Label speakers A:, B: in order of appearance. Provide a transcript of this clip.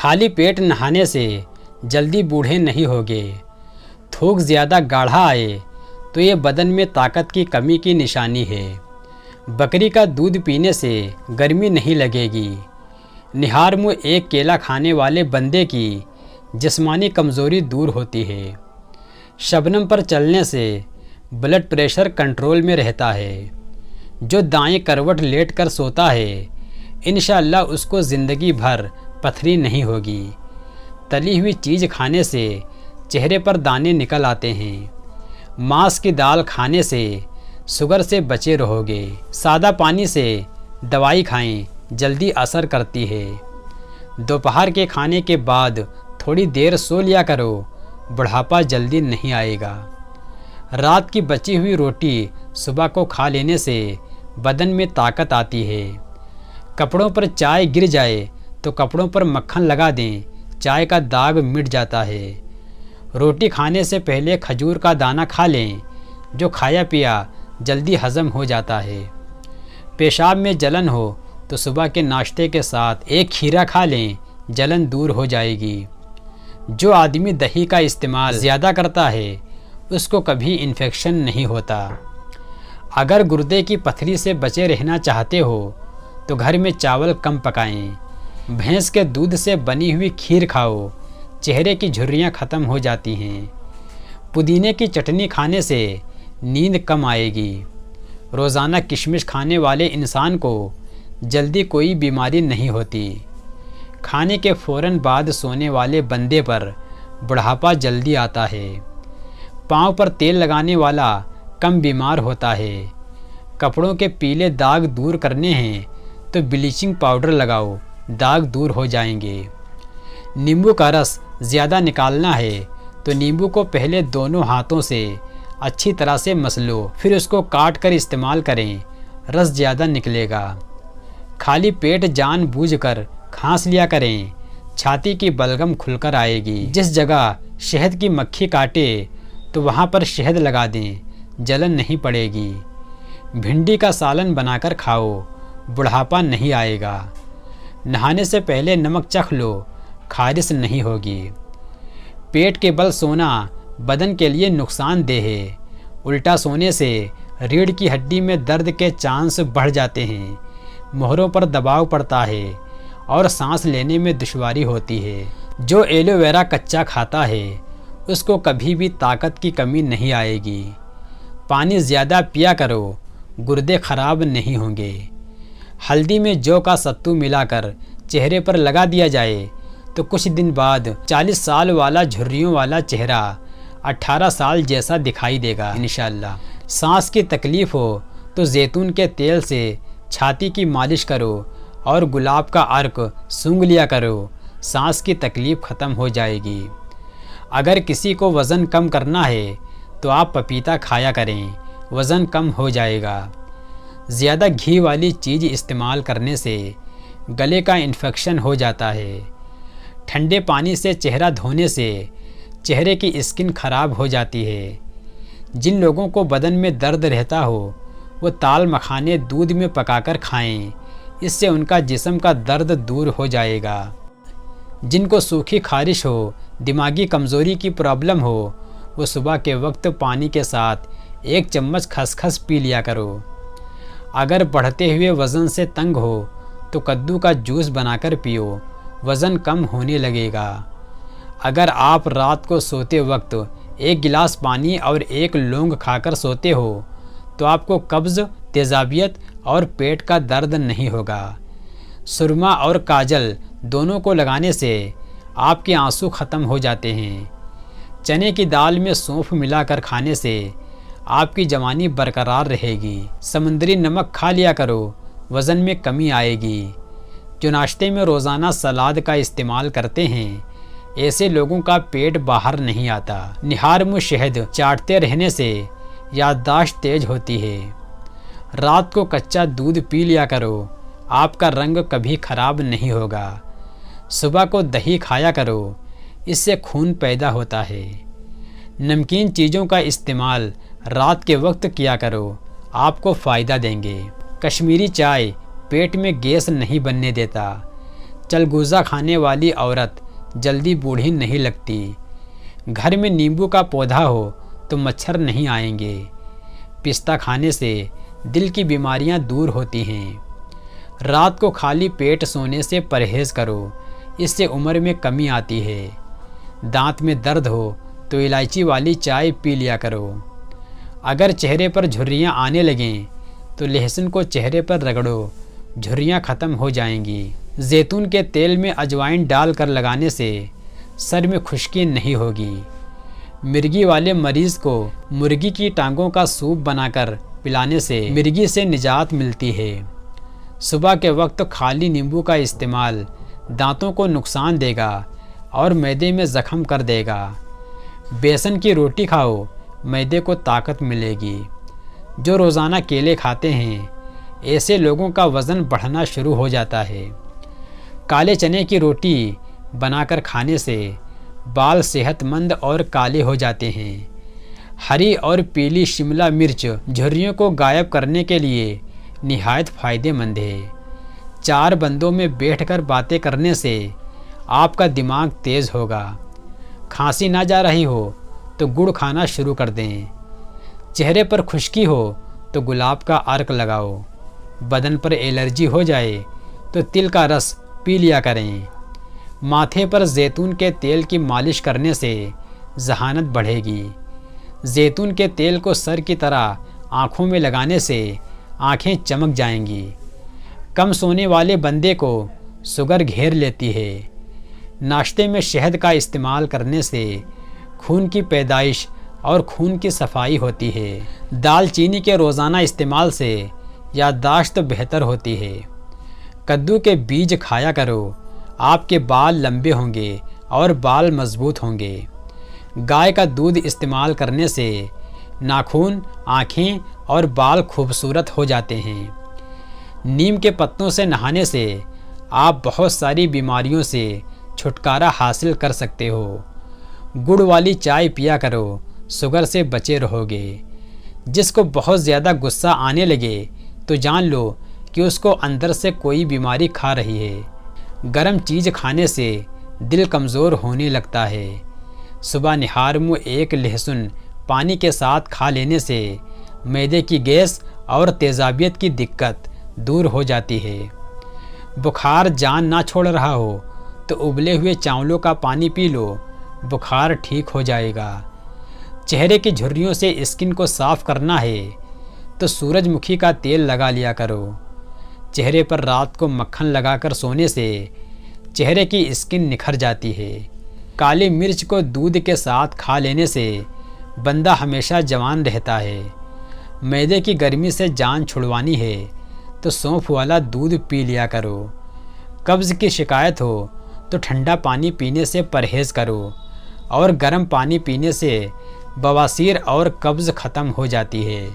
A: खाली पेट नहाने से जल्दी बूढ़े नहीं होगे। थूक ज़्यादा गाढ़ा आए तो ये बदन में ताकत की कमी की निशानी है। बकरी का दूध पीने से गर्मी नहीं लगेगी। निहार मुँह एक केला खाने वाले बंदे की जिस्मानी कमज़ोरी दूर होती है। शबनम पर चलने से ब्लड प्रेशर कंट्रोल में रहता है। जो दाएं करवट लेट कर सोता है इंशाअल्लाह उसको ज़िंदगी भर पथरी नहीं होगी। तली हुई चीज़ खाने से चेहरे पर दाने निकल आते हैं। मांस की दाल खाने से शुगर से बचे रहोगे। सादा पानी से दवाई खाएं, जल्दी असर करती है। दोपहर के खाने के बाद थोड़ी देर सो लिया करो, बुढ़ापा जल्दी नहीं आएगा। रात की बची हुई रोटी सुबह को खा लेने से बदन में ताकत आती है। कपड़ों पर चाय गिर जाए तो कपड़ों पर मक्खन लगा दें, चाय का दाग मिट जाता है। रोटी खाने से पहले खजूर का दाना खा लें, जो खाया पिया जल्दी हजम हो जाता है। पेशाब में जलन हो तो सुबह के नाश्ते के साथ एक खीरा खा लें, जलन दूर हो जाएगी। जो आदमी दही का इस्तेमाल ज़्यादा करता है उसको कभी इन्फेक्शन नहीं होता। अगर गुर्दे की पथरी से बचे रहना चाहते हो तो घर में चावल कम पकाएं। भैंस के दूध से बनी हुई खीर खाओ, चेहरे की झुर्रियाँ ख़त्म हो जाती हैं। पुदीने की चटनी खाने से नींद कम आएगी। रोज़ाना किशमिश खाने वाले इंसान को जल्दी कोई बीमारी नहीं होती। खाने के फ़ौरन बाद सोने वाले बंदे पर बुढ़ापा जल्दी आता है। पाँव पर तेल लगाने वाला कम बीमार होता है। कपड़ों के पीले दाग दूर करने हैं तो ब्लीचिंग पाउडर लगाओ, दाग दूर हो जाएंगे। नींबू का रस ज़्यादा निकालना है तो नींबू को पहले दोनों हाथों से अच्छी तरह से मस लो, फिर उसको काट कर इस्तेमाल करें, रस ज़्यादा निकलेगा। खाली पेट जानबूझकर खांस लिया करें, छाती की बलगम खुलकर आएगी। जिस जगह शहद की मक्खी काटे तो वहाँ पर शहद लगा दें, जलन नहीं पड़ेगी। भिंडी का सालन बनाकर खाओ, बुढ़ापा नहीं आएगा। नहाने से पहले नमक चख लो, खारिश नहीं होगी। पेट के बल सोना बदन के लिए नुकसानदेह है। उल्टा सोने से रीढ़ की हड्डी में दर्द के चांस बढ़ जाते हैं। मोहरों पर दबाव पड़ता है और सांस लेने में दुश्वारी होती है। जो एलोवेरा कच्चा खाता है उसको कभी भी ताकत की कमी नहीं आएगी। पानी ज़्यादा पिया करो, गुर्दे खराब नहीं होंगे। हल्दी में जौ का सत्तू मिलाकर चेहरे पर लगा दिया जाए तो कुछ दिन बाद 40 साल वाला झुर्रियों वाला चेहरा 18 साल जैसा दिखाई देगा इंशाअल्लाह। सांस की तकलीफ़ हो तो जैतून के तेल से छाती की मालिश करो और गुलाब का अर्क सूंघ लिया करो, सांस की तकलीफ़ ख़त्म हो जाएगी। अगर किसी को वज़न कम करना है तो आप पपीता खाया करें, वज़न कम हो जाएगा। ज़्यादा घी वाली चीज़ इस्तेमाल करने से गले का इन्फेक्शन हो जाता है। ठंडे पानी से चेहरा धोने से चेहरे की स्किन खराब हो जाती है। जिन लोगों को बदन में दर्द रहता हो वो ताल मखाने दूध में पकाकर खाएं, इससे उनका जिस्म का दर्द दूर हो जाएगा। जिनको सूखी खारिश हो, दिमागी कमज़ोरी की प्रॉब्लम हो, वो सुबह के वक्त पानी के साथ 1 चम्मच खसखस पी लिया करो। अगर बढ़ते हुए वज़न से तंग हो तो कद्दू का जूस बनाकर पियो, वज़न कम होने लगेगा। अगर आप रात को सोते वक्त 1 गिलास पानी और 1 लौंग खाकर सोते हो तो आपको कब्ज़, तेज़ाबियत और पेट का दर्द नहीं होगा। सुरमा और काजल दोनों को लगाने से आपके आंसू ख़त्म हो जाते हैं। चने की दाल में सौंफ मिलाकर खाने से आपकी जवानी बरकरार रहेगी। समुद्री नमक खा लिया करो, वज़न में कमी आएगी। जो नाश्ते में रोज़ाना सलाद का इस्तेमाल करते हैं ऐसे लोगों का पेट बाहर नहीं आता। निहार मुँह शहद चाटते रहने से याददाश्त तेज होती है। रात को कच्चा दूध पी लिया करो, आपका रंग कभी खराब नहीं होगा। सुबह को दही खाया करो, इससे खून पैदा होता है। नमकीन चीज़ों का इस्तेमाल रात के वक्त किया करो, आपको फ़ायदा देंगे। कश्मीरी चाय पेट में गैस नहीं बनने देता। चलगूजा खाने वाली औरत जल्दी बूढ़ी नहीं लगती। घर में नींबू का पौधा हो तो मच्छर नहीं आएंगे। पिस्ता खाने से दिल की बीमारियां दूर होती हैं। रात को खाली पेट सोने से परहेज़ करो, इससे उम्र में कमी आती है। दांत में दर्द हो तो इलायची वाली चाय पी लिया करो। अगर चेहरे पर झुर्रियाँ आने लगें तो लहसुन को चेहरे पर रगड़ो, झुर्रियाँ ख़त्म हो जाएंगी। जैतून के तेल में अजवाइन डाल कर लगाने से सर में खुश्की नहीं होगी। मिर्गी वाले मरीज़ को मुर्गी की टांगों का सूप बनाकर पिलाने से मिर्गी से निजात मिलती है। सुबह के वक्त खाली नींबू का इस्तेमाल दांतों को नुकसान देगा और मैदे में ज़ख्म कर देगा। बेसन की रोटी खाओ, मैदे को ताकत मिलेगी। जो रोज़ाना केले खाते हैं ऐसे लोगों का वज़न बढ़ना शुरू हो जाता है। काले चने की रोटी बनाकर खाने से बाल सेहतमंद और काले हो जाते हैं। हरी और पीली शिमला मिर्च झुर्रियों को गायब करने के लिए निहायत फ़ायदेमंद है। 4 बंदों में बैठकर बातें करने से आपका दिमाग तेज़ होगा। खांसी ना जा रही हो तो गुड़ खाना शुरू कर दें। चेहरे पर खुश्की हो तो गुलाब का अर्क लगाओ। बदन पर एलर्जी हो जाए तो तिल का रस पी लिया करें। माथे पर जैतून के तेल की मालिश करने से जहानत बढ़ेगी। जैतून के तेल को सर की तरह आँखों में लगाने से आँखें चमक जाएंगी। कम सोने वाले बंदे को शुगर घेर लेती है। नाश्ते में शहद का इस्तेमाल करने से खून की पैदाइश और खून की सफाई होती है। दालचीनी के रोज़ाना इस्तेमाल से याददाश्त बेहतर होती है। कद्दू के बीज खाया करो, आपके बाल लंबे होंगे और बाल मजबूत होंगे। गाय का दूध इस्तेमाल करने से नाखून, आँखें और बाल खूबसूरत हो जाते हैं। नीम के पत्तों से नहाने से आप बहुत सारी बीमारियों से छुटकारा हासिल कर सकते हो। गुड़ वाली चाय पिया करो, शुगर से बचे रहोगे। जिसको बहुत ज़्यादा गुस्सा आने लगे तो जान लो कि उसको अंदर से कोई बीमारी खा रही है। गर्म चीज़ खाने से दिल कमज़ोर होने लगता है। सुबह निहार मुँह 1 लहसुन पानी के साथ खा लेने से मैदे की गैस और तेज़ाबियत की दिक्कत दूर हो जाती है। बुखार जान ना छोड़ रहा हो तो उबले हुए चावलों का पानी पी लो, बुखार ठीक हो जाएगा। चेहरे की झुर्रियों से स्किन को साफ़ करना है तो सूरजमुखी का तेल लगा लिया करो। चेहरे पर रात को मक्खन लगाकर सोने से चेहरे की स्किन निखर जाती है। काली मिर्च को दूध के साथ खा लेने से बंदा हमेशा जवान रहता है। मैदे की गर्मी से जान छुड़वानी है तो सौंफ वाला दूध पी लिया करो। कब्ज़ की शिकायत हो तो ठंडा पानी पीने से परहेज़ करो और गर्म पानी पीने से बवासीर और कब्ज़ ख़त्म हो जाती है।